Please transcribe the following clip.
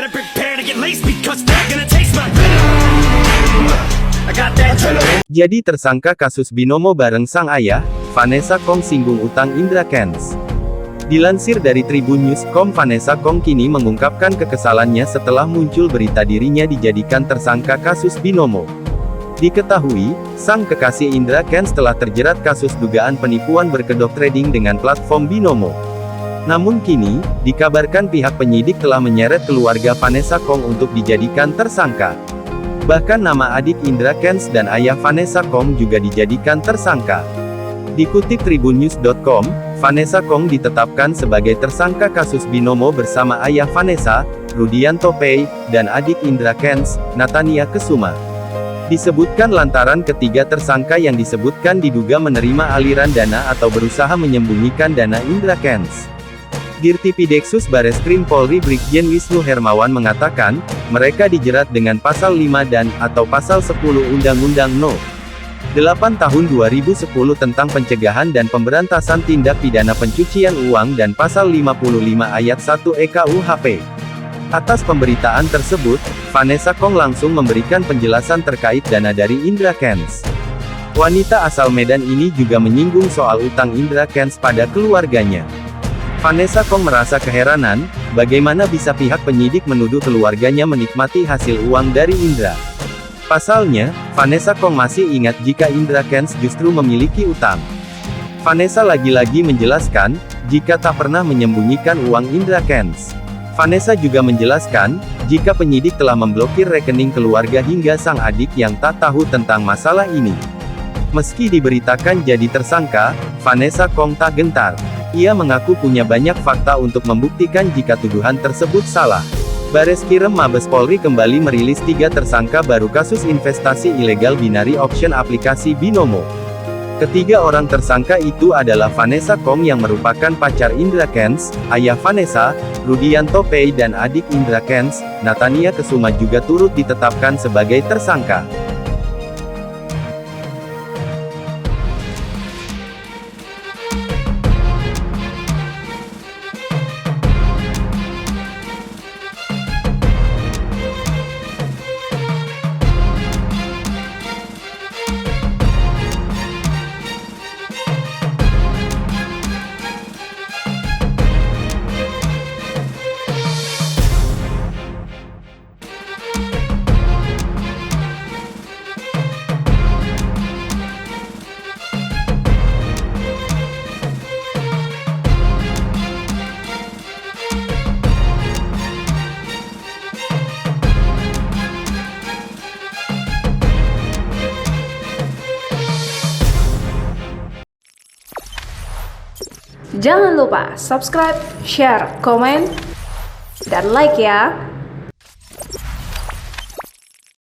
better prepare to get laced because they're gonna taste my venom. I got that adrenaline. Jadi tersangka kasus binomo bareng sang ayah, Vanessa Kong singgung utang Indra Kents. Dilansir dari Tribunnews.com, Vanessa Kong kini mengungkapkan kekesalannya setelah muncul berita dirinya dijadikan tersangka kasus binomo. Diketahui, sang kekasih Indra Kents telah terjerat kasus dugaan penipuan berkedok trading dengan platform binomo. Namun kini, dikabarkan pihak penyidik telah menyeret keluarga Vanessa Kong untuk dijadikan tersangka. Bahkan nama adik Indra Kents dan ayah Vanessa Kong juga dijadikan tersangka. Dikutip Tribunnews.com, Vanessa Kong ditetapkan sebagai tersangka kasus binomo bersama ayah Vanessa, Rudianto Pei, dan adik Indra Kents, Natania Kesuma. Disebutkan lantaran ketiga tersangka yang disebutkan diduga menerima aliran dana atau berusaha menyembunyikan dana Indra Kents. Dirtipideksus Bareskrim Polri Brigjen Wisnu Hermawan mengatakan, mereka dijerat dengan pasal 5 dan, atau pasal 10 Undang-Undang No. 8 Tahun 2010 tentang pencegahan dan pemberantasan tindak pidana pencucian uang dan pasal 55 ayat 1 EKUHP. Atas pemberitaan tersebut, Vanessa Kong langsung memberikan penjelasan terkait dana dari Indra Kents. Wanita asal Medan ini juga menyinggung soal utang Indra Kents pada keluarganya. Vanessa Kong merasa keheranan, bagaimana bisa pihak penyidik menuduh keluarganya menikmati hasil uang dari Indra. Pasalnya, Vanessa Kong masih ingat jika Indra Kents justru memiliki utang. Vanessa lagi-lagi menjelaskan, jika tak pernah menyembunyikan uang Indra Kents. Vanessa juga menjelaskan, jika penyidik telah memblokir rekening keluarga hingga sang adik yang tak tahu tentang masalah ini. Meski diberitakan jadi tersangka, Vanessa Kong tak gentar. Ia mengaku punya banyak fakta untuk membuktikan jika tuduhan tersebut salah. Bareskrim Mabes Polri kembali merilis 3 tersangka baru kasus investasi ilegal binary option aplikasi binomo. Ketiga orang tersangka itu adalah Vanessa Kong yang merupakan pacar Indra Kents, ayah Vanessa, Rudianto Pei dan adik Indra Kents, Natania Kesuma juga turut ditetapkan sebagai tersangka. Jangan lupa subscribe, share, komen, dan like ya.